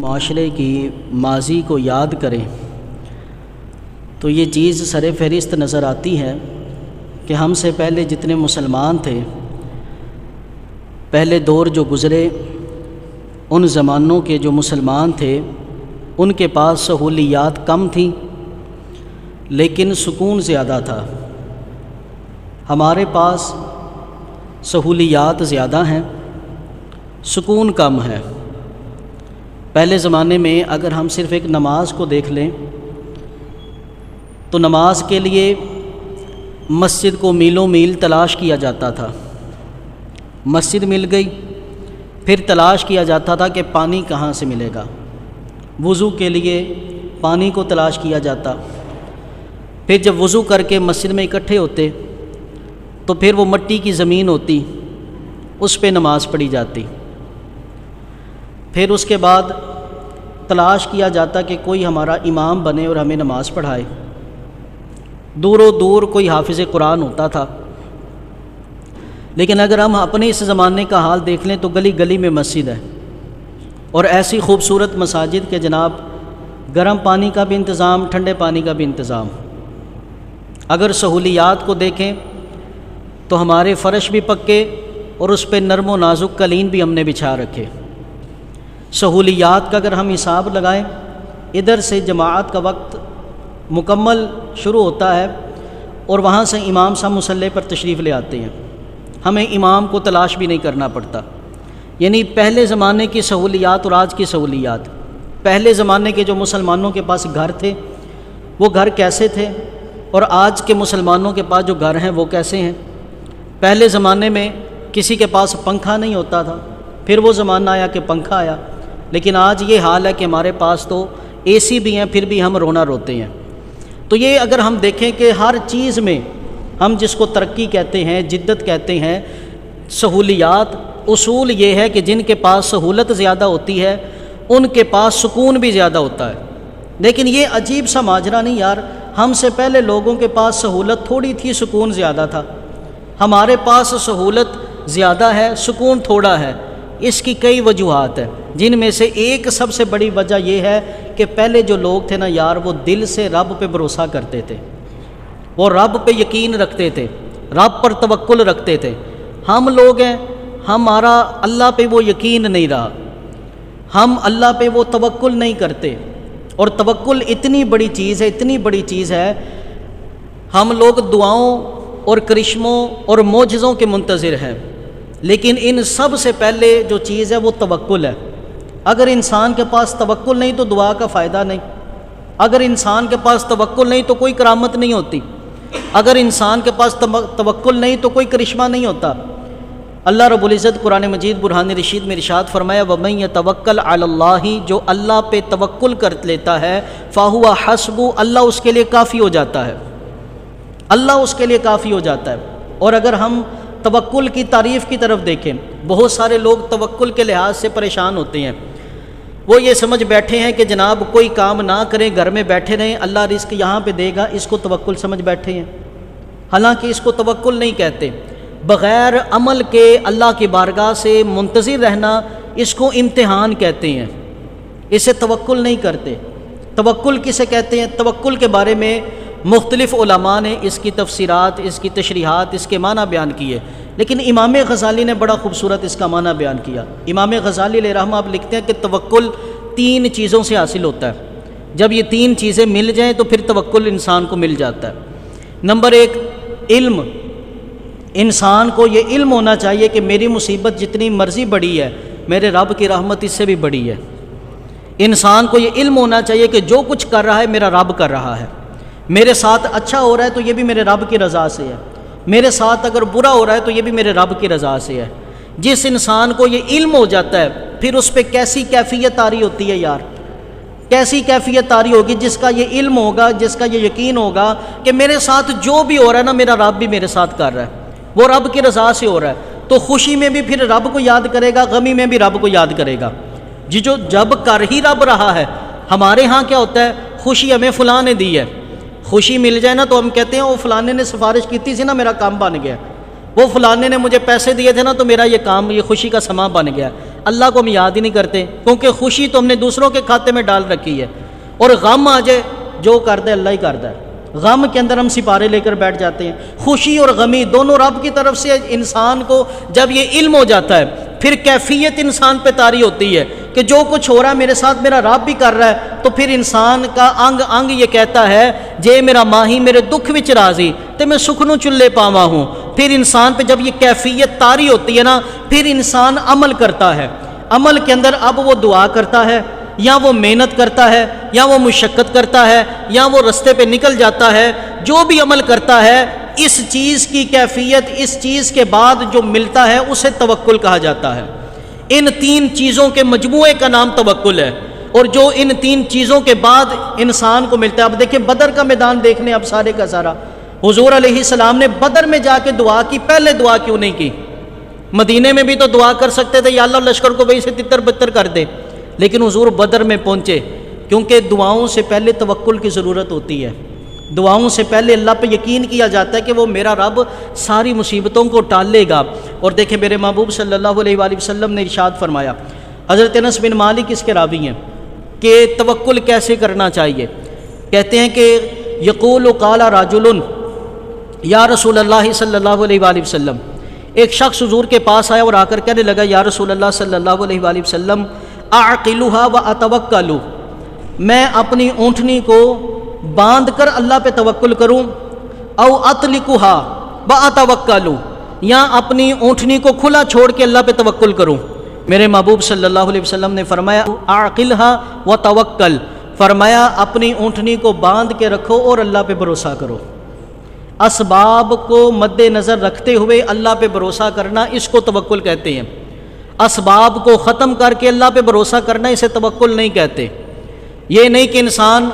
معاشرے کی ماضی کو یاد کریں تو یہ چیز سر فہرست نظر آتی ہے کہ ہم سے پہلے جتنے مسلمان تھے، پہلے دور جو گزرے، ان زمانوں کے جو مسلمان تھے ان کے پاس سہولیات کم تھیں لیکن سکون زیادہ تھا۔ ہمارے پاس سہولیات زیادہ ہیں، سکون کم ہے۔ پہلے زمانے میں اگر ہم صرف ایک نماز کو دیکھ لیں تو نماز کے لیے مسجد کو میلوں میل تلاش کیا جاتا تھا۔ مسجد مل گئی، پھر تلاش کیا جاتا تھا کہ پانی کہاں سے ملے گا، وضو کے لیے پانی کو تلاش کیا جاتا۔ پھر جب وضو کر کے مسجد میں اکٹھے ہوتے تو پھر وہ مٹی کی زمین ہوتی، اس پہ نماز پڑھی جاتی۔ پھر اس کے بعد تلاش کیا جاتا کہ کوئی ہمارا امام بنے اور ہمیں نماز پڑھائے۔ دوروں دور کوئی حافظ قرآن ہوتا تھا، لیکن اگر ہم اپنے اس زمانے کا حال دیکھ لیں تو گلی گلی میں مسجد ہے، اور ایسی خوبصورت مساجد کہ جناب گرم پانی کا بھی انتظام، ٹھنڈے پانی کا بھی انتظام۔ اگر سہولیات کو دیکھیں تو ہمارے فرش بھی پکے اور اس پہ نرم و نازک قالین بھی ہم نے بچھا رکھے۔ سہولیات کا اگر ہم حساب لگائیں، ادھر سے جماعت کا وقت مکمل شروع ہوتا ہے اور وہاں سے امام صاحب مصلی پر تشریف لے آتے ہیں، ہمیں امام کو تلاش بھی نہیں کرنا پڑتا۔ یعنی پہلے زمانے کی سہولیات اور آج کی سہولیات، پہلے زمانے کے جو مسلمانوں کے پاس گھر تھے وہ گھر کیسے تھے، اور آج کے مسلمانوں کے پاس جو گھر ہیں وہ کیسے ہیں۔ پہلے زمانے میں کسی کے پاس پنکھا نہیں ہوتا تھا، پھر وہ زمانہ آیا کہ پنکھا آیا، لیکن آج یہ حال ہے کہ ہمارے پاس تو اے سی بھی ہیں، پھر بھی ہم رونا روتے ہیں۔ تو یہ اگر ہم دیکھیں کہ ہر چیز میں ہم جس کو ترقی کہتے ہیں، جدت کہتے ہیں، سہولیات، اصول یہ ہے کہ جن کے پاس سہولت زیادہ ہوتی ہے ان کے پاس سکون بھی زیادہ ہوتا ہے۔ لیکن یہ عجیب سا ماجرا نہیں یار، ہم سے پہلے لوگوں کے پاس سہولت تھوڑی تھی، سکون زیادہ تھا۔ ہمارے پاس سہولت زیادہ ہے، سکون تھوڑا ہے۔ اس کی کئی وجوہات ہیں، جن میں سے ایک سب سے بڑی وجہ یہ ہے کہ پہلے جو لوگ تھے نا یار، وہ دل سے رب پہ بھروسہ کرتے تھے، وہ رب پہ یقین رکھتے تھے، رب پر توکل رکھتے تھے۔ ہم لوگ ہیں، ہمارا اللہ پہ وہ یقین نہیں رہا، ہم اللہ پہ وہ توکل نہیں کرتے۔ اور توکل اتنی بڑی چیز ہے، اتنی بڑی چیز ہے، ہم لوگ دعاؤں اور کرشموں اور معجزوں کے منتظر ہیں، لیکن ان سب سے پہلے جو چیز ہے وہ توکل ہے۔ اگر انسان کے پاس توکل نہیں تو دعا کا فائدہ نہیں، اگر انسان کے پاس توکل نہیں تو کوئی کرامت نہیں ہوتی، اگر انسان کے پاس توکل نہیں تو کوئی کرشمہ نہیں ہوتا۔ اللہ رب العزت قرآن مجید برہان رشید میں ارشاد فرمایا وَمَن يَتَوَكَّلْ عَلَى اللَّهِ، جو اللہ پہ توکل کر لیتا ہے فَهُوَ حَسْبُهُ، اللہ اس کے لیے کافی ہو جاتا ہے، اللہ اس کے لیے کافی ہو جاتا ہے۔ اور اگر ہم توکل کی تعریف کی طرف دیکھیں، بہت سارے لوگ توکل کے لحاظ سے پریشان ہوتے ہیں، وہ یہ سمجھ بیٹھے ہیں کہ جناب کوئی کام نہ کریں، گھر میں بیٹھے رہیں، اللہ رزق یہاں پہ دے گا، اس کو توکل سمجھ بیٹھے ہیں۔ حالانکہ اس کو توکل نہیں کہتے، بغیر عمل کے اللہ کی بارگاہ سے منتظر رہنا اس کو امتحان کہتے ہیں، اسے توکل نہیں کرتے۔ توکل کسے کہتے ہیں؟ توکل کے بارے میں مختلف علماء نے اس کی تفسیرات، اس کی تشریحات، اس کے معنی بیان کیے، لیکن امام غزالی نے بڑا خوبصورت اس کا معنی بیان کیا۔ امام غزالی علیہ رحمہ آپ لکھتے ہیں کہ توکل 3 چیزوں سے حاصل ہوتا ہے، جب یہ 3 چیزیں مل جائیں تو پھر توکل انسان کو مل جاتا ہے۔ نمبر 1 علم، انسان کو یہ علم ہونا چاہیے کہ میری مصیبت جتنی مرضی بڑی ہے، میرے رب کی رحمت اس سے بھی بڑی ہے۔ انسان کو یہ علم ہونا چاہیے کہ جو کچھ کر رہا ہے میرا رب کر رہا ہے، میرے ساتھ اچھا ہو رہا ہے تو یہ بھی میرے رب کی رضا سے ہے، میرے ساتھ اگر برا ہو رہا ہے تو یہ بھی میرے رب کی رضا سے ہے۔ جس انسان کو یہ علم ہو جاتا ہے پھر اس پہ کیسی کیفیت آ رہی ہوتی ہے یار، کیسی کیفیت آ رہی ہوگی جس کا یہ علم ہوگا، جس کا یہ یقین ہوگا کہ میرے ساتھ جو بھی ہو رہا ہے نا میرا رب بھی میرے ساتھ کر رہا ہے، وہ رب کی رضا سے ہو رہا ہے، تو خوشی میں بھی پھر رب کو یاد کرے گا، غمی میں بھی رب کو یاد کرے گا۔ جو جب کر ہی رب رہا ہے، ہمارے ہاں کیا ہوتا ہے، خوشی ہمیں فلاں نے دی ہے، خوشی مل جائے نا تو ہم کہتے ہیں وہ فلانے نے سفارش کی تھی نا میرا کام بن گیا، وہ فلانے نے مجھے پیسے دیے تھے نا تو میرا یہ کام، یہ خوشی کا سما بن گیا۔ اللہ کو ہم یاد ہی نہیں کرتے، کیونکہ خوشی تو ہم نے دوسروں کے کھاتے میں ڈال رکھی ہے، اور غم آ جائے جو کرتا ہے اللہ ہی کرتا ہے، غم کے اندر ہم سپارے لے کر بیٹھ جاتے ہیں۔ خوشی اور غمی دونوں رب کی طرف سے انسان کو جب یہ علم ہو جاتا ہے، پھر کیفیت انسان پہ طاری ہوتی ہے کہ جو کچھ ہو رہا ہے میرے ساتھ میرا رب بھی کر رہا ہے، تو پھر انسان کا انگ انگ یہ کہتا ہے جے میرا ماہی میرے دکھ وچ راضی تے میں سکھ نو چلے پاواں ہوں۔ پھر انسان پہ جب یہ کیفیت طاری ہوتی ہے نا، پھر انسان عمل کرتا ہے، عمل کے اندر اب وہ دعا کرتا ہے، یا وہ محنت کرتا ہے، یا وہ مشقت کرتا ہے، یا وہ رستے پہ نکل جاتا ہے، جو بھی عمل کرتا ہے اس چیز کی کیفیت، اس چیز کے بعد جو ملتا ہے اسے توکل کہا جاتا ہے۔ ان تین چیزوں کے مجموعے کا نام توکل ہے، اور جو ان تین چیزوں کے بعد انسان کو ملتا ہے۔ اب دیکھیں بدر کا میدان دیکھنے اب سارے کا سارا، حضور علیہ السلام نے بدر میں جا کے دعا کی، پہلے دعا کیوں نہیں کی؟ مدینے میں بھی تو دعا کر سکتے تھے یا اللہ لشکر کو وہیں سے تتر بتر کر دے، لیکن حضور بدر میں پہنچے، کیونکہ دعاؤں سے پہلے توکل کی ضرورت ہوتی ہے۔ دعاؤں سے پہلے اللہ پہ یقین کیا جاتا ہے کہ وہ میرا رب ساری مصیبتوں کو ٹال لے گا۔ اور دیکھیں میرے محبوب صلی اللہ علیہ وآلہ وسلم نے ارشاد فرمایا، حضرت انس بن مالک اس کے راوی ہیں، کہ توکل کیسے کرنا چاہیے۔ کہتے ہیں کہ یقول قال رجل یا رسول اللہ صلی اللہ علیہ وآلہ وسلم، ایک شخص حضور کے پاس آیا اور آ کر کہنے لگا یا رسول اللہ صلی اللہ علیہ وآلہ وسلم اعقلها واتوکل، میں اپنی اونٹنی کو باندھ کر اللہ پہ توکل کروں، او اطلقها واتوکل، یا اپنی اونٹنی کو کھلا چھوڑ کے اللہ پہ توکل کروں۔ میرے محبوب صلی اللہ علیہ وسلم نے فرمایا اعقلها وتوکل، فرمایا اپنی اونٹنی کو باندھ کے رکھو اور اللہ پہ بھروسہ کرو۔ اسباب کو مد نظر رکھتے ہوئے اللہ پہ بھروسہ کرنا، اس کو توکل کہتے ہیں۔ اسباب کو ختم کر کے اللہ پہ بھروسہ کرنا اسے توکل نہیں کہتے۔ یہ نہیں کہ انسان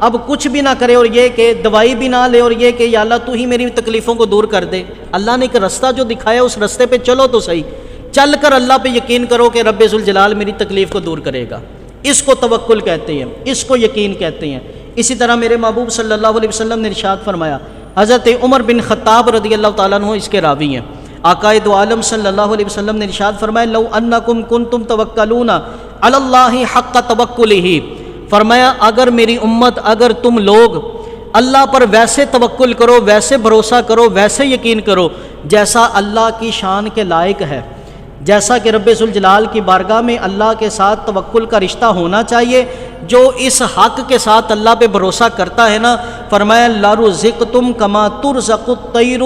اب کچھ بھی نہ کرے اور یہ کہ دوائی بھی نہ لے اور یہ کہ یا اللہ تو ہی میری تکلیفوں کو دور کر دے۔ اللہ نے ایک رستہ جو دکھایا اس رستے پہ چلو تو صحیح، چل کر اللہ پہ یقین کرو کہ رب ذوالجلال میری تکلیف کو دور کرے گا، اس کو توکل کہتے ہیں، اس کو یقین کہتے ہیں۔ اسی طرح میرے محبوب صلی اللہ علیہ وسلم نے ارشاد فرمایا، حضرت عمر بن خطاب رضی اللہ تعالیٰ عنہ اس کے راوی ہیں، آقا دو عالم صلی اللہ علیہ وسلم نے ارشاد فرمایا لو انکم کنتم توکلون علی اللہ حق توکلہ، فرمایا اگر میری امت، اگر تم لوگ اللہ پر ویسے توکل کرو، ویسے بھروسہ کرو، ویسے یقین کرو جیسا اللہ کی شان کے لائق ہے، جیسا کہ رب ذوالجلال کی بارگاہ میں اللہ کے ساتھ توکل کا رشتہ ہونا چاہیے، جو اس حق کے ساتھ اللہ پہ بھروسہ کرتا ہے نا، فرمایا لرزقتم کما ترزق الطیر،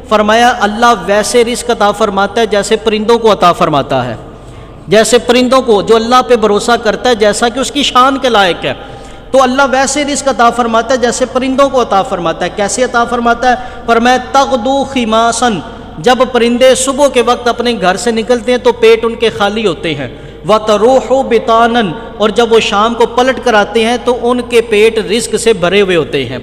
فرمایا اللہ ویسے رزق عطا فرماتا ہے جیسے پرندوں کو عطا فرماتا ہے، جیسے پرندوں کو جو اللہ پہ بھروسہ کرتا ہے جیسا کہ اس کی شان کے لائق ہے، تو اللہ ویسے رزق عطا فرماتا ہے جیسے پرندوں کو عطا فرماتا ہے۔ کیسے عطا فرماتا ہے؟ فرمایا تغدو خماسن، جب پرندے صبح کے وقت اپنے گھر سے نکلتے ہیں تو پیٹ ان کے خالی ہوتے ہیں، وَتَرُوحُ بِطَانًا، اور جب وہ شام کو پلٹ کر آتے ہیں تو ان کے پیٹ رزق سے بھرے ہوئے ہوتے ہیں۔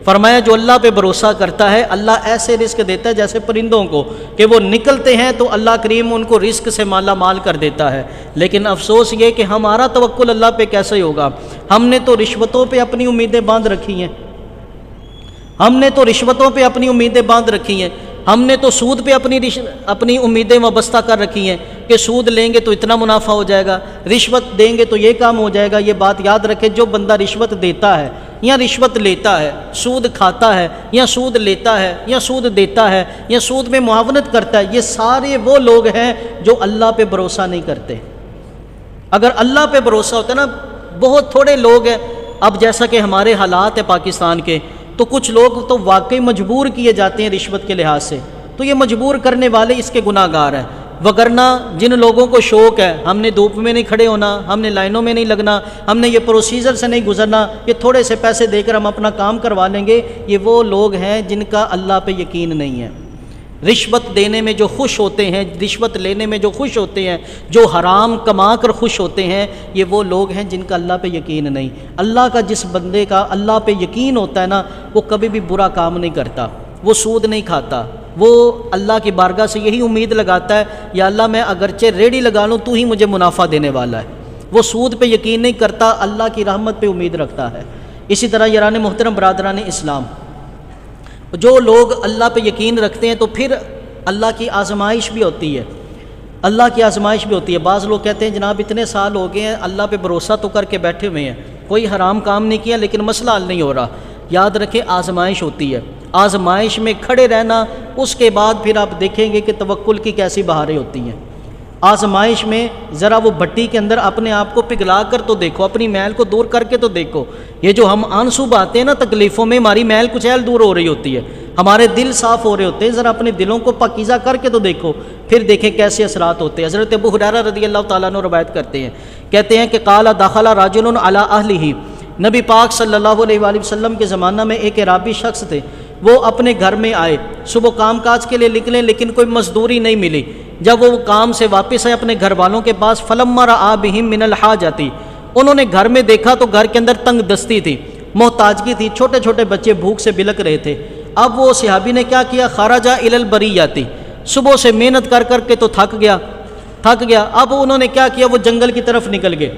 فرمایا جو اللہ پہ بھروسہ کرتا ہے اللہ ایسے رزق دیتا ہے جیسے پرندوں کو، کہ وہ نکلتے ہیں تو اللہ کریم ان کو رزق سے مالا مال کر دیتا ہے۔ لیکن افسوس یہ کہ ہمارا توکل اللہ پہ کیسے ہوگا؟ ہم نے تو رشوتوں پہ اپنی امیدیں باندھ رکھی ہیں، ہم نے تو رشوتوں پہ اپنی امیدیں باندھ رکھی ہیں، ہم نے تو سود پہ اپنی امیدیں وابستہ کر رکھی ہیں کہ سود لیں گے تو اتنا منافع ہو جائے گا، رشوت دیں گے تو یہ کام ہو جائے گا۔ یہ بات یاد رکھے، جو بندہ رشوت دیتا ہے یا رشوت لیتا ہے، سود کھاتا ہے یا سود لیتا ہے یا سود دیتا ہے یا سود میں معاونت کرتا ہے، یہ سارے وہ لوگ ہیں جو اللہ پہ بھروسہ نہیں کرتے۔ اگر اللہ پہ بھروسہ ہوتا ہے نا، بہت تھوڑے لوگ ہیں، اب جیسا کہ ہمارے حالات ہیں پاکستان کے، تو کچھ لوگ تو واقعی مجبور کیے جاتے ہیں رشوت کے لحاظ سے، تو یہ مجبور کرنے والے اس کے گناہ گار ہیں۔ وگرنہ جن لوگوں کو شوق ہے، ہم نے دھوپ میں نہیں کھڑے ہونا، ہم نے لائنوں میں نہیں لگنا، ہم نے یہ پروسیجر سے نہیں گزرنا، یہ تھوڑے سے پیسے دے کر ہم اپنا کام کروا لیں گے، یہ وہ لوگ ہیں جن کا اللہ پہ یقین نہیں ہے۔ رشوت دینے میں جو خوش ہوتے ہیں، رشوت لینے میں جو خوش ہوتے ہیں، جو حرام کما کر خوش ہوتے ہیں، یہ وہ لوگ ہیں جن کا اللہ پہ یقین نہیں۔ اللہ کا جس بندے کا اللہ پہ یقین ہوتا ہے نا، وہ کبھی بھی برا کام نہیں کرتا، وہ سود نہیں کھاتا، وہ اللہ کی بارگاہ سے یہی امید لگاتا ہے یا اللہ میں اگرچہ ریڑھی لگا لوں تو ہی مجھے منافع دینے والا ہے۔ وہ سود پہ یقین نہیں کرتا، اللہ کی رحمت پہ امید رکھتا ہے۔ اسی طرح یاران محترم برادران اسلام، جو لوگ اللہ پہ یقین رکھتے ہیں تو پھر اللہ کی آزمائش بھی ہوتی ہے۔ اللہ کی آزمائش بھی ہوتی ہے۔ بعض لوگ کہتے ہیں جناب اتنے سال ہو گئے ہیں اللہ پہ بھروسہ تو کر کے بیٹھے ہوئے ہیں، کوئی حرام کام نہیں کیا لیکن مسئلہ حل نہیں ہو رہا۔ یاد رکھیں آزمائش ہوتی ہے، آزمائش میں کھڑے رہنا، اس کے بعد پھر آپ دیکھیں گے کہ توکل کی کیسی بہاریں ہوتی ہیں۔ آزمائش میں ذرا وہ بھٹی کے اندر اپنے آپ کو پگھلا کر تو دیکھو، اپنی میل کو دور کر کے تو دیکھو۔ یہ جو ہم آنسو بہاتے ہیں نا تکلیفوں میں، ہماری میل کچیل دور ہو رہی ہوتی ہے، ہمارے دل صاف ہو رہے ہوتے ہیں، ذرا اپنے دلوں کو پاکیزہ کر کے تو دیکھو، پھر دیکھیں کیسے اثرات ہوتے ہیں۔ حضرت ابو ہریرہ رضی اللہ تعالیٰ عنہ روایت کرتے ہیں، کہتے ہیں کہ قال دخل رجل علی اہلہ، نبی پاک صلی اللہ علیہ وآلہ وسلم کے زمانہ میں ایک عرابی شخص تھے، وہ اپنے گھر میں آئے، صبح کام کاج کے لیے نکلے لیکن کوئی مزدوری نہیں ملی۔ جب وہ کام سے واپس آئے اپنے گھر والوں کے پاس، فلما رأى بهم من الحاجۃ، انہوں نے گھر میں دیکھا تو گھر کے اندر تنگ دستی تھی، محتاجگی تھی، چھوٹے چھوٹے بچے بھوک سے بلک رہے تھے۔ اب وہ صحابی نے کیا کیا، خرج الی البریۃ، صبح سے محنت کر کر کے تو تھک گیا۔ اب انہوں نے کیا کیا، وہ جنگل کی طرف نکل گئے،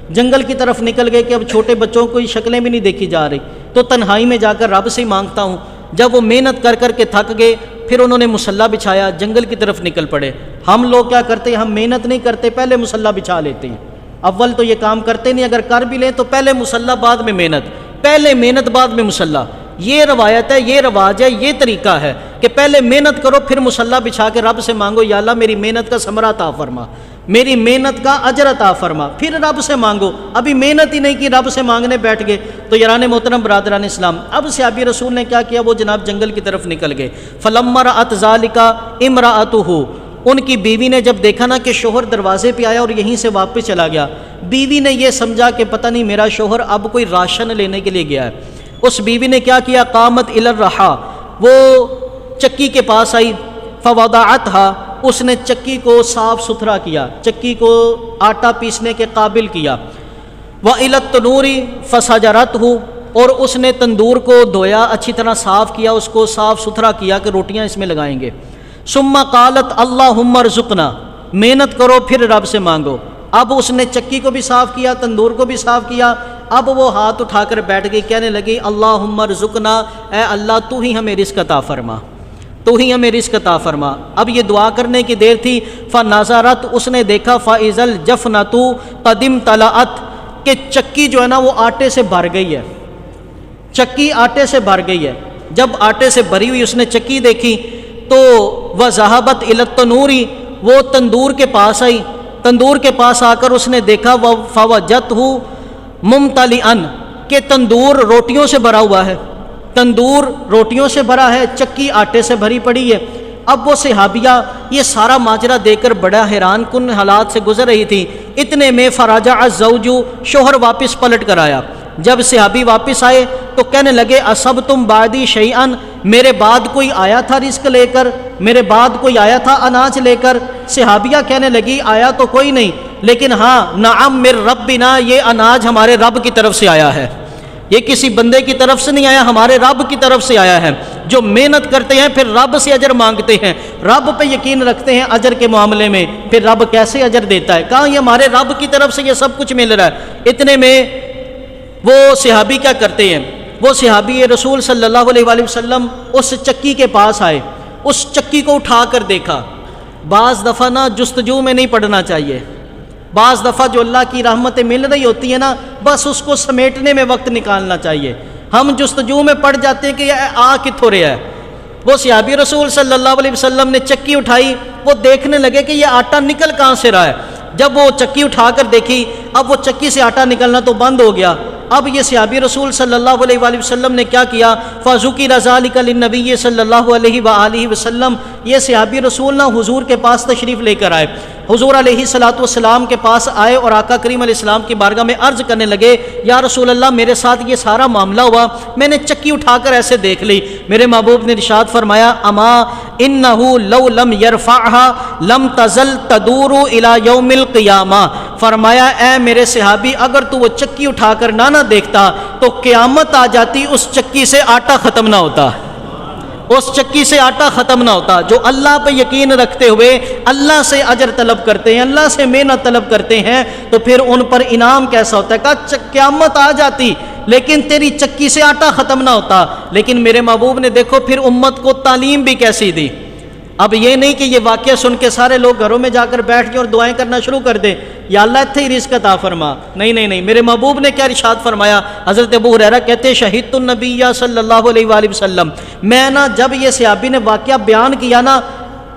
جنگل کی طرف نکل گئے کہ اب چھوٹے بچوں کو شکلیں بھی نہیں دیکھی جا رہی، تو تنہائی میں جا کر رب سے ہی مانگتا ہوں۔ جب وہ محنت کر کر کے تھک گئے، پھر انہوں نے مصلی بچھایا، جنگل کی طرف نکل پڑے۔ ہم لوگ کیا کرتے ہیں، ہم محنت نہیں کرتے، پہلے مصلی بچھا لیتے ہیں۔ اول تو یہ کام کرتے نہیں، اگر کر بھی لیں تو پہلے مصلی بعد میں محنت، پہلے محنت بعد میں مصلی۔ یہ روایت ہے، یہ رواج ہے، یہ طریقہ ہے کہ پہلے محنت کرو پھر مصلی بچھا کے رب سے مانگو، یا اللہ میری محنت کا ثمرہ عطا فرما، میری محنت کا اجر عطا فرما، پھر رب سے مانگو۔ ابھی محنت ہی نہیں کی، رب سے مانگنے بیٹھ گئے۔ تو یاران محترم برادران اسلام، اب صحابی رسول نے کیا کیا، وہ جناب جنگل کی طرف نکل گئے۔ فلما رأت ذلک امرأتہ، ان کی بیوی نے جب دیکھا نا کہ شوہر دروازے پہ آیا اور یہیں سے واپس چلا گیا، بیوی نے یہ سمجھا کہ پتہ نہیں میرا شوہر اب کوئی راشن لینے کے لیے گیا ہے۔ اس بیوی نے کیا کیا، قامت الی الرحا، وہ چکی کے پاس آئی، فوضعتھا، اس نے چکی کو صاف ستھرا کیا، چکی کو آٹا پیسنے کے قابل کیا۔ وإلی التنور فسجرتہ، اور اس نے تندور کو دھویا، اچھی طرح صاف کیا، اس کو صاف ستھرا کیا کہ روٹیاں اس میں لگائیں گے۔ ثم قالت اللہم ارزقنا، محنت کرو پھر رب سے مانگو۔ اب اس نے چکی کو بھی صاف کیا، تندور کو بھی صاف کیا، اب وہ ہاتھ اٹھا کر بیٹھ گئی، کہنے لگی اللہم ارزقنا، اے اللہ تو ہی ہمیں رزق عطا فرما، تو ہی ہمیں رزق عطا فرما۔ اب یہ دعا کرنے کی دیر تھی، فنظرت، اس نے دیکھا، فاذا الجفنۃ قد امتلأت، کہ چکی جو ہے نا وہ آٹے سے بھر گئی ہے، چکی آٹے سے بھر گئی ہے۔ جب آٹے سے بھری ہوئی اس نے چکی دیکھی تو وذهبت الی التنور، وہ تندور کے پاس آئی، تندور کے پاس آ کر اس نے دیکھا، فوجدتہ ممتلئا، کہ تندور روٹیوں سے بھرا ہوا ہے، تندور روٹیوں سے بھرا ہے، چکی آٹے سے بھری پڑی ہے۔ اب وہ صحابیہ یہ سارا ماجرا دیکھ کر بڑا حیران کن حالات سے گزر رہی تھی۔ اتنے میں فرجع الزوج، شوہر واپس پلٹ کر آیا۔ جب صحابی واپس آئے تو کہنے لگے اصبتم بعدی شیئا، میرے بعد کوئی آیا تھا رزق لے کر، میرے بعد کوئی آیا تھا اناج لے کر؟ صحابیہ کہنے لگی آیا تو کوئی نہیں، لیکن ہاں نعم من ربنا، یہ اناج ہمارے رب کی طرف سے آیا ہے، یہ کسی بندے کی طرف سے نہیں آیا، ہمارے رب کی طرف سے آیا ہے۔ جو محنت کرتے ہیں پھر رب سے اجر مانگتے ہیں، رب پہ یقین رکھتے ہیں اجر کے معاملے میں، پھر رب کیسے اجر دیتا ہے؟ کہاں یہ ہمارے رب کی طرف سے یہ سب کچھ مل رہا ہے۔ اتنے میں وہ صحابی کیا کرتے ہیں، وہ صحابی رسول صلی اللہ علیہ وآلہ وسلم اس چکی کے پاس آئے، اس چکی کو اٹھا کر دیکھا۔ بعض دفعہ نا جستجو میں نہیں پڑنا چاہیے، بعض دفعہ جو اللہ کی رحمتیں مل رہی ہوتی ہیں نا، بس اس کو سمیٹنے میں وقت نکالنا چاہیے۔ ہم جستجو میں پڑ جاتے ہیں کہ یہ آ کتھوں رہا ہے۔ وہ صحابی رسول صلی اللہ علیہ وسلم نے چکی اٹھائی، وہ دیکھنے لگے کہ یہ آٹا نکل کہاں سے رہا ہے۔ جب وہ چکی اٹھا کر دیکھی، اب وہ چکی سے آٹا نکلنا تو بند ہو گیا۔ اب یہ صحابی رسول صلی اللہ علیہ وآلہ وسلم نے کیا کیا، فذکر ذلک للنبی صلی اللہ علیہ وآلہ وسلم، یہ صحابی رسول نہ حضور کے پاس تشریف لے کر آئے، حضور علیہ الصلوۃ والسلام کے پاس آئے اور آقا کریم علیہ السلام کی بارگاہ میں عرض کرنے لگے، یا رسول اللہ میرے ساتھ یہ سارا معاملہ ہوا، میں نے چکی اٹھا کر ایسے دیکھ لی۔ میرے محبوب نے ارشاد فرمایا، اما انہ لو لم یرفعها لم تزل تدور الی یوم القیامہ، فرمایا اے میرے صحابی اگر تو وہ چکی اٹھا کر نہ دیکھتا تو قیامت آ جاتی، اس چکی سے آٹا ختم نہ ہوتا، اس چکی سے آٹا ختم نہ ہوتا۔ جو اللہ پہ یقین رکھتے ہوئے اللہ سے اجر طلب کرتے ہیں، اللہ سے محنت طلب کرتے ہیں، تو پھر ان پر انعام کیسا ہوتا ہے؟ کہا قیامت آ جاتی لیکن تیری چکی سے آٹا ختم نہ ہوتا۔ لیکن میرے محبوب نے دیکھو پھر امت کو تعلیم بھی کیسی دی، اب یہ نہیں کہ یہ واقعہ سن کے سارے لوگ گھروں میں جا کر بیٹھ کے اور دعائیں کرنا شروع کر دیں، یا اللہ اتھے ہی رزق عطا فرما. نہیں، میرے محبوب نے کیا ارشاد فرمایا؟ حضرت ابو ہریرہ کہتے ہیں شہدت النبی صلی اللہ علیہ وآلہ وسلم، میں نا جب یہ صحابی نے واقعہ بیان کیا نا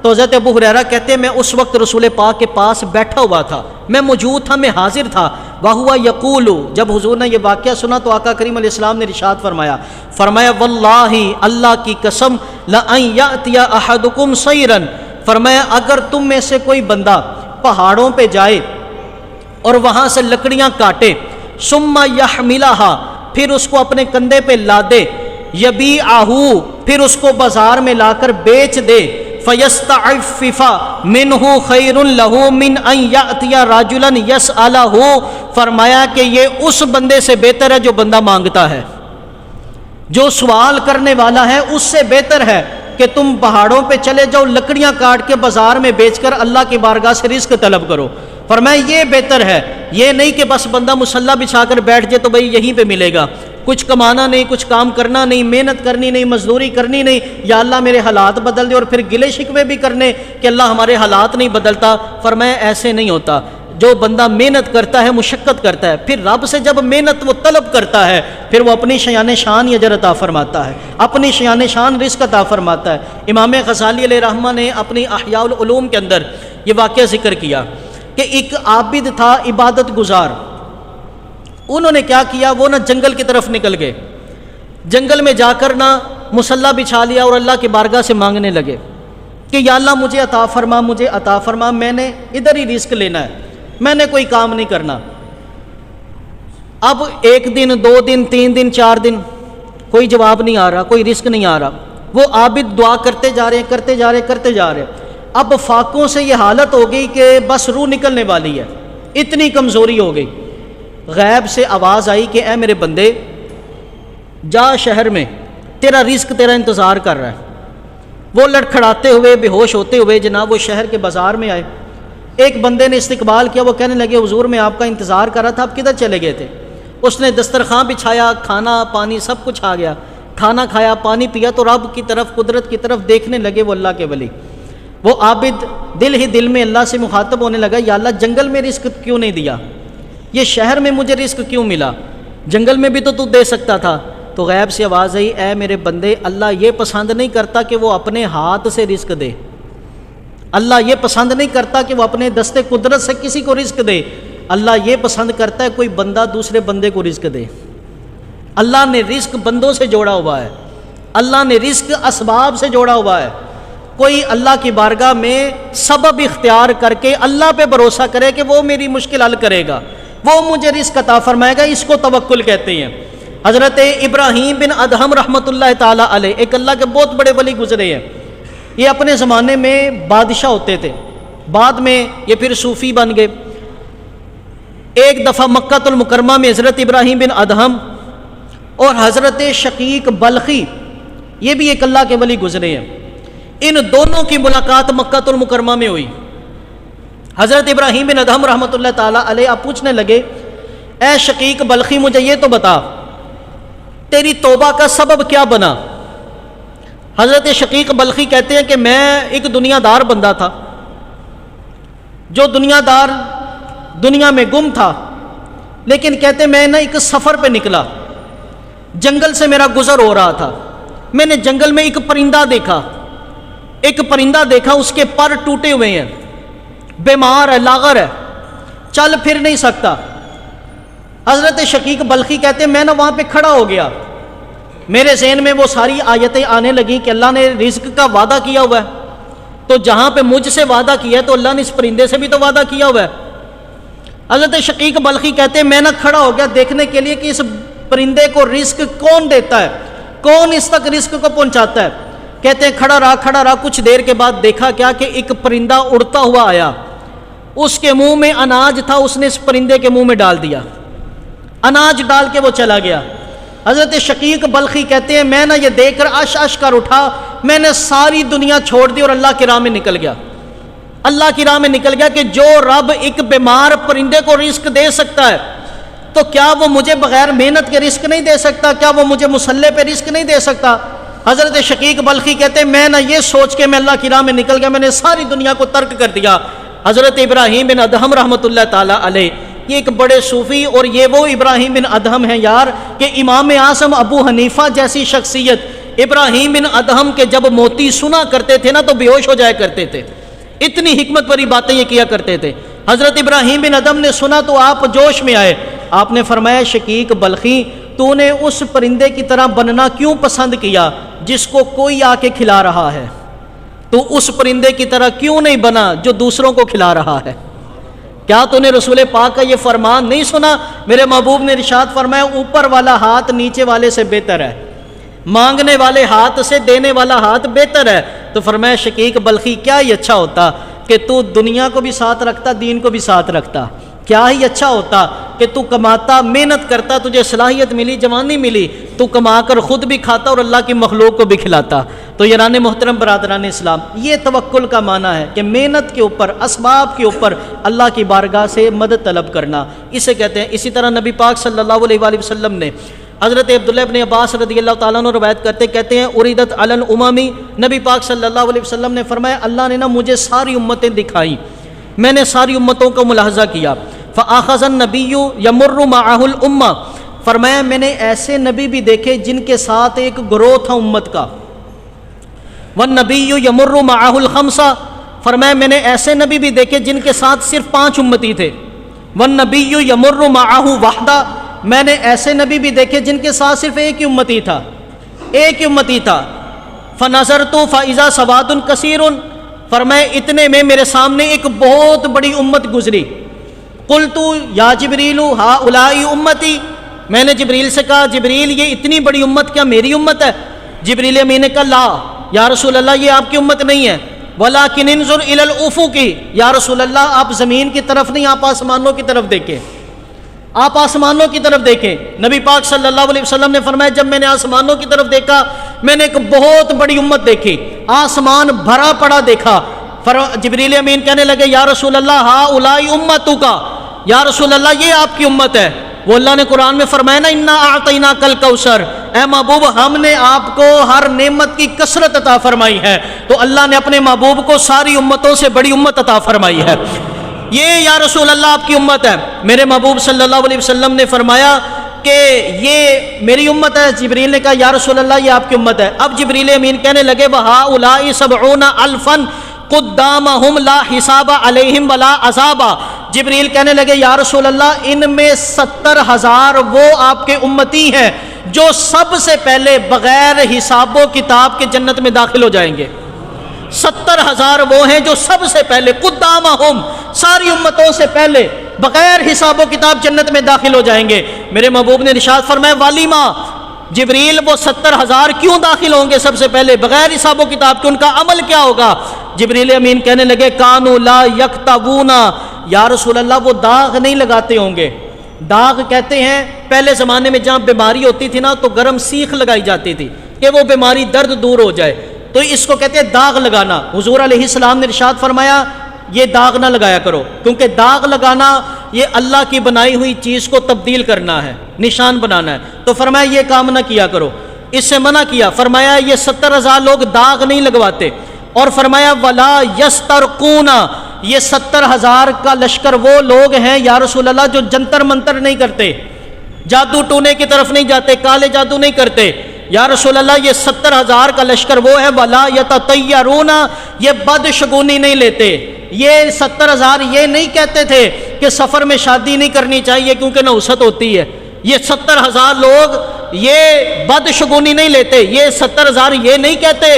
تو حضرت ابو ہریرہ کہتے ہیں میں اس وقت رسول پاک کے پاس بیٹھا ہوا تھا، میں موجود تھا، میں حاضر تھا. وَهُوَ يَقُولُ، جب حضور نے یہ واقعہ سنا تو آقا کریم علیہ السلام نے ارشاد فرمایا واللہ، اللہ کی قسم، لَأَن يَأْتِيَ أَحَدُكُمْ صَيْرًا، فرمایا اگر تم میں سے کوئی بندہ پہاڑوں پہ جائے اور وہاں سے لکڑیاں کاٹے، ثُمَّ يَحْمِلَهَا، پھر اس کو اپنے کندھے پہ لادے، يَبِيعَهُ، پھر اس کو بازار میں لا کر بیچ دے، فَيَسْتَعِفِّفَ مِنْهُ خَيْرٌ لَهُ مِنْ أَنْ يَأْتِيَ رَجُلًا يَسْأَلَهُ، فرمایا کہ یہ اس بندے سے بہتر ہے جو بندہ مانگتا ہے، جو سوال کرنے والا ہے اس سے بہتر ہے کہ تم پہاڑوں پہ چلے جاؤ، لکڑیاں کاٹ کے بازار میں بیچ کر اللہ کی بارگاہ سے رزق طلب کرو. فرمایا یہ بہتر ہے، یہ نہیں کہ بس بندہ مصلی بچھا کر بیٹھ جائے تو بھئی یہیں پہ ملے گا، کچھ کمانا نہیں، کچھ کام کرنا نہیں، محنت کرنی نہیں، مزدوری کرنی نہیں، یا اللہ میرے حالات بدل دے، اور پھر گلے شکوے بھی کرنے کہ اللہ ہمارے حالات نہیں بدلتا. فرمایا ایسے نہیں ہوتا. جو بندہ محنت کرتا ہے، مشقت کرتا ہے، پھر رب سے جب محنت وہ طلب کرتا ہے، پھر وہ اپنی شیان شان اجر عطا فرماتا ہے، اپنی شیان شان رزق عطا فرماتا ہے. امام غزالی علیہ رحمہ نے اپنی احیاء العلوم کے اندر یہ واقعہ ذکر کیا کہ ایک عابد تھا، عبادت گزار. انہوں نے کیا کیا، وہ جنگل کی طرف نکل گئے، جنگل میں جا کر مصلی بچھا لیا اور اللہ کی بارگاہ سے مانگنے لگے کہ یا اللہ مجھے عطا فرما، مجھے عطا فرما، میں نے ادھر ہی رزق لینا ہے، میں نے کوئی کام نہیں کرنا. اب 1 دن 2 دن 3 دن 4 دن کوئی جواب نہیں آ رہا، کوئی رزق نہیں آ رہا. وہ عابد دعا کرتے جا رہے ہیں. اب فاقوں سے یہ حالت ہو گئی کہ بس روح نکلنے والی ہے، اتنی کمزوری ہو گئی. غیب سے آواز آئی کہ اے میرے بندے، جا شہر میں، تیرا رزق تیرا انتظار کر رہا ہے. وہ لڑکھڑاتے ہوئے، بے ہوش ہوتے ہوئے جناب وہ شہر کے بازار میں آئے. ایک بندے نے استقبال کیا، وہ کہنے لگے حضور میں آپ کا انتظار کر رہا تھا، آپ کدھر چلے گئے تھے؟ اس نے دسترخوان بچھایا، کھانا پانی سب کچھ آ گیا، کھانا کھایا، پانی پیا تو رب کی طرف، قدرت کی طرف دیکھنے لگے وہ اللہ کے ولی. وہ عابد دل ہی دل میں اللہ سے مخاطب ہونے لگا، یا اللہ جنگل میں رزق کیوں نہیں دیا، یہ شہر میں مجھے رزق کیوں ملا، جنگل میں بھی تو دے سکتا تھا. تو غیب سے آواز آئی، اے میرے بندے، اللہ یہ پسند نہیں کرتا کہ وہ اپنے ہاتھ سے رزق دے، اللہ یہ پسند نہیں کرتا کہ وہ اپنے دستے قدرت سے کسی کو رزق دے. اللہ یہ پسند کرتا ہے کوئی بندہ دوسرے بندے کو رزق دے. اللہ نے رزق بندوں سے جوڑا ہوا ہے، اللہ نے رزق اسباب سے جوڑا ہوا ہے. کوئی اللہ کی بارگاہ میں سبب اختیار کر کے اللہ پہ بھروسہ کرے کہ وہ میری مشکل حل کرے گا، وہ مجھے رزق عطا فرمائے گا، اس کو توکل کہتے ہیں. حضرت ابراہیم بن ادہم رحمۃ اللہ تعالیٰ علیہ ایک اللہ کے بہت بڑے ولی گزرے ہیں. یہ اپنے زمانے میں بادشاہ ہوتے تھے، بعد میں یہ پھر صوفی بن گئے. ایک دفعہ مکہ المکرمہ میں حضرت ابراہیم بن ادہم اور حضرت شقیق بلخی، یہ بھی ایک اللہ کے ولی گزرے ہیں. ان دونوں کی ملاقات مکہ المکرمہ میں ہوئی. حضرت ابراہیم بن ادہم رحمۃ اللہ تعالیٰ علیہ آپ پوچھنے لگے، اے شقیق بلخی مجھے یہ تو بتا، تیری توبہ کا سبب کیا بنا؟ حضرت شقیق بلخی کہتے ہیں کہ میں ایک دنیا دار بندہ تھا، جو دنیا میں گم تھا، لیکن کہتے میں ایک سفر پہ نکلا، جنگل سے میرا گزر ہو رہا تھا. میں نے جنگل میں ایک پرندہ دیکھا، اس کے پر ٹوٹے ہوئے ہیں، بیمار ہے، لاغر ہے، چل پھر نہیں سکتا. حضرت شقیق بلخی کہتے ہیں میں وہاں پہ کھڑا ہو گیا، میرے ذہن میں وہ ساری آیتیں آنے لگیں کہ اللہ نے رزق کا وعدہ کیا ہوا ہے، تو جہاں پہ مجھ سے وعدہ کیا ہے تو اللہ نے اس پرندے سے بھی تو وعدہ کیا ہوا ہے. حضرت شقیق بلخی کہتے ہیں میں کھڑا ہو گیا دیکھنے کے لیے کہ اس پرندے کو رزق کون دیتا ہے، کون اس تک رزق کو پہنچاتا ہے. کہتے ہیں کھڑا رہا، کچھ دیر کے بعد دیکھا کیا کہ ایک پرندہ اڑتا ہوا آیا، اس کے منہ میں اناج تھا، اس نے اس پرندے کے منہ میں ڈال دیا، اناج ڈال کے وہ چلا گیا. حضرت شقیق بلخی کہتے ہیں میں یہ دیکھ کر اش کر اٹھا، میں نے ساری دنیا چھوڑ دی اور اللہ کی راہ میں نکل گیا کہ جو رب ایک بیمار پرندے کو رزق دے سکتا ہے تو کیا وہ مجھے بغیر محنت کے رزق نہیں دے سکتا؟ کیا وہ مجھے مصلی پہ رزق نہیں دے سکتا؟ حضرت شقیق بلخی کہتے ہیں میں نہ یہ سوچ کے میں اللہ کی راہ میں نکل گیا، میں نے ساری دنیا کو ترک کر دیا۔ حضرت ابراہیم بن ادہم رحمۃ اللہ تعالیٰ علیہ، یہ ایک بڑے صوفی، اور یہ وہ ابراہیم بن ادہم ہیں یار کہ امام اعظم ابو حنیفہ جیسی شخصیت ابراہیم بن ادہم کے جب موتی سنا کرتے تھے نا تو بے ہوش ہو جایا کرتے تھے، اتنی حکمت بھری باتیں یہ کیا کرتے تھے۔ حضرت ابراہیم بن ادہم نے سنا تو آپ جوش میں آئے، آپ نے فرمایا شقیق بلخی تو نے اس پرندے کی طرح بننا کیوں پسند کیا جس کو کوئی آ کے کھلا رہا ہے؟ تو اس پرندے کی طرح کیوں نہیں بنا جو دوسروں کو کھلا رہا ہے؟ کیا تو نے رسول پاک کا یہ فرمان نہیں سنا؟ میرے محبوب نے ارشاد فرمایا اوپر والا ہاتھ نیچے والے سے بہتر ہے، مانگنے والے ہاتھ سے دینے والا ہاتھ بہتر ہے۔ تو فرمایا شقیق بلخی کیا ہی اچھا ہوتا کہ تو دنیا کو بھی ساتھ رکھتا، دین کو بھی ساتھ رکھتا، کیا ہی اچھا ہوتا کہ تو کماتا، محنت کرتا، تجھے صلاحیت ملی، جوانی ملی، تو کما کر خود بھی کھاتا اور اللہ کی مخلوق کو بھی کھلاتا۔ تو یاران محترم برادران اسلام، یہ توکل کا معنی ہے کہ محنت کے اوپر، اسباب کے اوپر اللہ کی بارگاہ سے مدد طلب کرنا، اسے کہتے ہیں۔ اسی طرح نبی پاک صلی اللہ علیہ وآلہ وسلم نے، حضرت عبداللہ ابن عباس رضی اللہ تعالیٰ عنہ روایت کرتے کہتے ہیں اریدت علی الامم، نبی پاک صلی اللہ علیہ وسلم نے فرمایا اللہ نے نا مجھے ساری امتیں دکھائیں، میں نے ساری امتوں کو ملاحظہ کیا۔ فآخذ النبی یمر معہ الامہ، فرمایا میں نے ایسے نبی بھی دیکھے جن کے ساتھ ایک گروہ تھا امت کا۔ والنبی یمر معہ الخمسہ، فرمایا میں نے ایسے نبی بھی دیکھے جن کے ساتھ صرف 5 امتی تھے۔ والنبی یمر معہ وحدہ، میں نے ایسے نبی بھی دیکھے جن کے ساتھ صرف ایک ہی امتی تھا، ایک ہی امتی تھا۔ فنظرت فاذا سواد کثیر، فرمایا اتنے میں میرے سامنے ایک بہت بڑی امت گزری۔ قلت یا جبریل ہؤلاء امتی، میں نے جبریل سے کہا جبریل یہ اتنی بڑی امت کیا میری امت ہے؟ جبریل امین نے کہا لا یا رسول اللہ یہ آپ کی امت نہیں ہے، ولکن انظر الی الافق، یا رسول اللہ آپ زمین کی طرف نہیں، آپ آسمانوں کی طرف دیکھیں، آپ آسمانوں کی طرف دیکھیں۔ نبی پاک صلی اللہ علیہ وسلم نے فرمایا جب میں نے آسمانوں کی طرف دیکھا میں نے ایک بہت بڑی امت دیکھی، آسمان بھرا پڑا دیکھا۔ جبریل امین کہنے لگے یا رسول اللہ ہؤلاء امتک، یا رسول اللہ یہ آپ کی امت ہے۔ وہ اللہ نے قرآن میں فرمایا نا انا اعطیناک الکوثر، اے محبوب ہم نے آپ کو ہر نعمت کی کثرت عطا فرمائی ہے، تو اللہ نے اپنے محبوب کو ساری امتوں سے بڑی امت عطا فرمائی ہے۔ یہ یا رسول اللہ آپ کی امت ہے۔ میرے محبوب صلی اللہ علیہ وسلم نے فرمایا کہ یہ میری امت ہے۔ جبریل نے کہا یا رسول اللہ یہ آپ کی امت ہے۔ اب جبریل امین کہنے لگے وَهَؤُلَاءِ سَبْعُونَ أَلْفًا قُدَّامَهُمْ لَا حِسَابَ عَلَيْهِمْ وَلَا عَذَابَ، جبریل کہنے لگے یا رسول اللہ ان میں 70,000 وہ آپ کے امتی ہیں جو سب سے پہلے بغیر حساب و کتاب کے جنت میں داخل ہو جائیں گے۔ 70,000 وہ ہیں جو سب سے پہلے قدامہم، ساری امتوں سے پہلے بغیر حساب و کتاب جنت میں داخل ہو جائیں گے۔ میرے محبوب نے ارشاد فرمایا والیما، جبریل وہ 70,000 کیوں داخل ہوں گے سب سے پہلے بغیر حساب و کتاب کے؟ ان کا عمل کیا ہوگا؟ جبریل امین کہنے لگے کانوا لا یکتبون، یا رسول اللہ وہ داغ نہیں لگاتے ہوں گے۔ داغ کہتے ہیں پہلے زمانے میں جہاں بیماری ہوتی تھی نا تو گرم سیخ لگائی جاتی تھی کہ وہ بیماری درد دور ہو جائے، تو اس کو کہتے ہیں داغ لگانا۔ حضور علیہ السلام نے ارشاد فرمایا یہ داغ نہ لگایا کرو، کیونکہ داغ لگانا یہ اللہ کی بنائی ہوئی چیز کو تبدیل کرنا ہے، نشان بنانا ہے، تو فرمایا یہ کام نہ کیا کرو، اس سے منع کیا۔ فرمایا یہ 70,000 لوگ داغ نہیں لگواتے، اور فرمایا ولا یسترقون، یہ 70,000 کا لشکر وہ لوگ ہیں یا رسول اللہ جو جنتر منتر نہیں کرتے، جادو ٹونے کی طرف نہیں جاتے، کالے جادو نہیں کرتے۔ یا رسول اللہ یہ 70,000 کا لشکر وہ ہے ولا یتطیرون، یہ بدشگونی نہیں لیتے۔ یہ 70,000 یہ نہیں کہتے تھے کہ سفر میں شادی نہیں کرنی چاہیے کیونکہ نحوست ہوتی ہے۔ یہ 70,000 لوگ یہ بدشگونی نہیں لیتے۔ یہ 70,000 یہ نہیں کہتے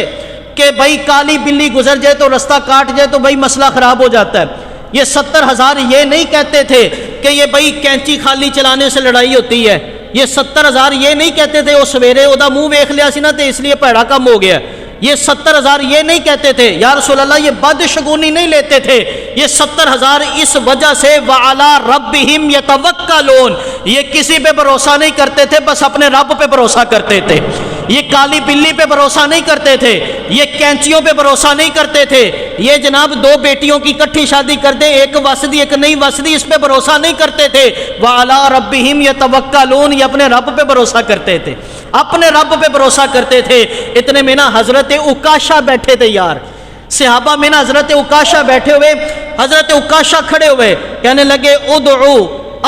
کہ بھائی کالی بلی گزر جائے تو رستہ کاٹ جائے تو بھائی مسئلہ خراب ہو جاتا ہے۔ یہ 70,000 یہ نہیں کہتے تھے کہ یہ بھائی کینچی خالی چلانے سے لڑائی ہوتی ہے۔ یہ 70,000 یہ نہیں کہتے تھے وہ سویرے ادا منہ ویکھ لیا سی نا تے اس لیے پیڑا کم ہو گیا۔ یہ 70,000 یہ نہیں کہتے تھے یا رسول اللہ یہ بدشگونی نہیں لیتے تھے۔ یہ 70,000 اس وجہ سے وعلی ربہم یتوکلون، یہ کسی پہ بھروسہ نہیں کرتے تھے، بس اپنے رب پہ بھروسہ کرتے تھے۔ یہ کالی بلی پہ بھروسہ نہیں کرتے تھے، یہ کینچیوں پہ بھروسہ نہیں کرتے تھے، یہ جناب دو بیٹیوں کی اکٹھی شادی کر دیں، ایک وسدی ایک نہیں وسدی، اس پہ بھروسہ نہیں کرتے تھے۔ وَعَلَىٰ رَبِّهِمْ يَتَوَكَّلُونَ، یہ اپنے رب پہ بھروسہ کرتے تھے، اپنے رب پہ بھروسہ کرتے تھے۔ اتنے میں نا حضرت عکاشہ بیٹھے تھے یار، صحابہ میں نا حضرت عکاشہ بیٹھے ہوئے، حضرت عکاشہ کھڑے ہوئے کہنے لگے ادعو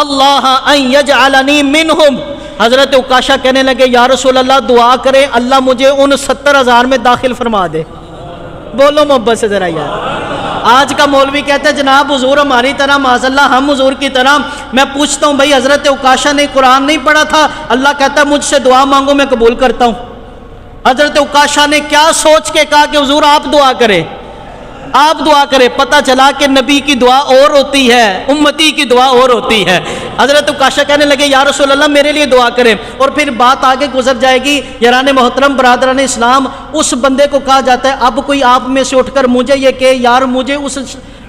اللہ ان یجعلنی منہم، حضرت عکاشہ کہنے لگے یا رسول اللہ دعا کریں اللہ مجھے ان 70,000 میں داخل فرما دے۔ بولو محبت سے ذرا یار۔ آج کا مولوی کہتا ہے جناب حضور ہماری طرح معاذ اللہ ہم حضور کی طرح، میں پوچھتا ہوں بھائی حضرت عکاشہ نے قرآن نہیں پڑھا تھا؟ اللہ کہتا ہے مجھ سے دعا مانگو میں قبول کرتا ہوں۔ حضرت عکاشہ نے کیا سوچ کے کہا کہ حضور آپ دعا کریں، آپ دعا کریں؟ پتہ چلا کہ نبی کی دعا اور ہوتی ہے، امتی کی دعا اور ہوتی ہے۔ حضرت عکاشہ کہنے لگے یا رسول اللہ میرے لیے دعا کریں، اور پھر بات آگے گزر جائے گی۔ یاران محترم برادران اسلام، اس بندے کو کہا جاتا ہے اب کوئی آپ میں سے اٹھ کر مجھے یہ کہ یار مجھے اس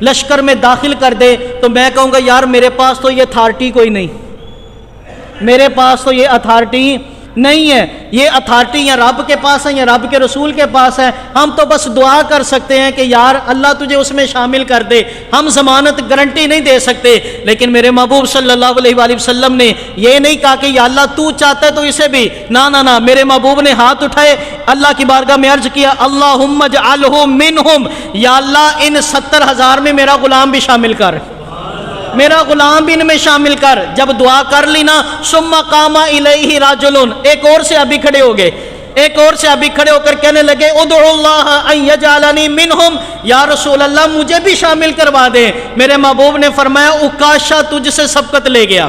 لشکر میں داخل کر دے، تو میں کہوں گا یار میرے پاس تو یہ اتھارٹی کوئی نہیں، میرے پاس تو یہ اتھارٹی نہیں ہے، یہ اتھارٹی یا رب کے پاس ہے یا رب کے رسول کے پاس ہے۔ ہم تو بس دعا کر سکتے ہیں کہ یار اللہ تجھے اس میں شامل کر دے، ہم ضمانت گارنٹی نہیں دے سکتے۔ لیکن میرے محبوب صلی اللہ علیہ وآلہ وسلم نے یہ نہیں کہا کہ یا اللہ تو چاہتا ہے تو اسے بھی، نہ، میرے محبوب نے ہاتھ اٹھائے اللہ کی بارگاہ میں عرض کیا اللہم اجعلہ منہم، یا اللہ ان 70,000 میں میرا غلام بھی شامل کر، میرا غلام بھی ان میں شامل کر۔ جب دعا کر لی نا ثم قام الیہ رجل، ایک اور سے ابھی کھڑے ہو گئے، ایک اور سے ابھی کھڑے ہو کر کہنے لگے ادعو اللہ ان یجعلنی منہم، یا رسول اللہ مجھے بھی شامل کروا دیں۔ میرے محبوب نے فرمایا عکاشہ تجھ سے سبقت لے گیا۔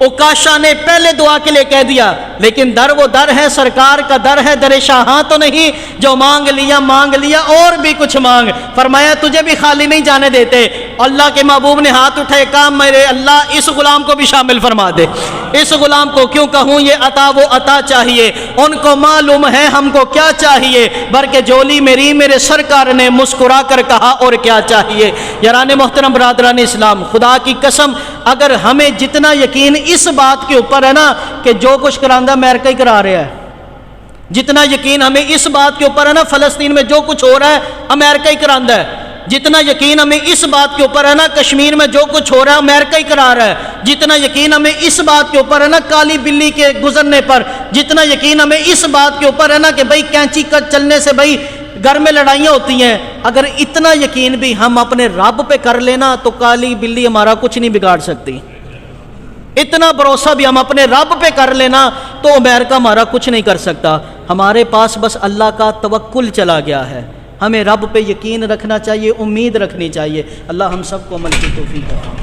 عکاشہ نے پہلے دعا کے لیے کہہ دیا، لیکن در وہ در ہے، سرکار کا در ہے، در شاہاں تو نہیں جو مانگ لیا اور بھی کچھ مانگ۔ فرمایا تجھے بھی خالی نہیں جانے دیتے۔ اللہ کے محبوب نے ہاتھ اٹھائے، کہا میرے اللہ اس غلام کو بھی شامل فرما دے، اس غلام کو کیوں کہوں یہ عطا وہ عطا چاہیے، ان کو معلوم ہے ہم کو کیا چاہیے، بلکہ جولی میری میرے سرکار نے مسکرا کر کہا اور کیا چاہیے۔ یاران محترم برادران اسلام، خدا کی قسم اگر ہمیں جتنا یقین اس بات کے اوپر ہے نا کہ جو کچھ کراندہ امریکہ ہی کرا رہا ہے، جتنا یقین ہمیں اس بات کے اوپر ہے نا فلسطین میں جو کچھ ہو رہا ہے امریکہ ہی کراندہ ہے، جتنا یقین ہمیں اس بات کے اوپر ہے نا کشمیر میں جو کچھ ہو رہا ہے امریکہ ہی کرا رہا ہے، جتنا یقین ہمیں اس بات کے اوپر ہے نا کالی بلی کے گزرنے پر، جتنا یقین ہمیں اس بات کے اوپر ہے نا کہ بھائی کینچی کا چلنے سے بھائی گھر میں لڑائیاں ہوتی ہیں، اگر اتنا یقین بھی ہم اپنے رب پہ کر لینا تو کالی بلی ہمارا کچھ نہیں بگاڑ سکتی۔ اتنا بھروسہ بھی ہم اپنے رب پہ کر لینا تو امریکہ ہمارا کچھ نہیں کر سکتا۔ ہمارے پاس بس اللہ کا توکل چلا گیا ہے، ہمیں رب پہ یقین رکھنا چاہیے، امید رکھنی چاہیے۔ اللہ ہم سب کو عمل کی توفیق دے۔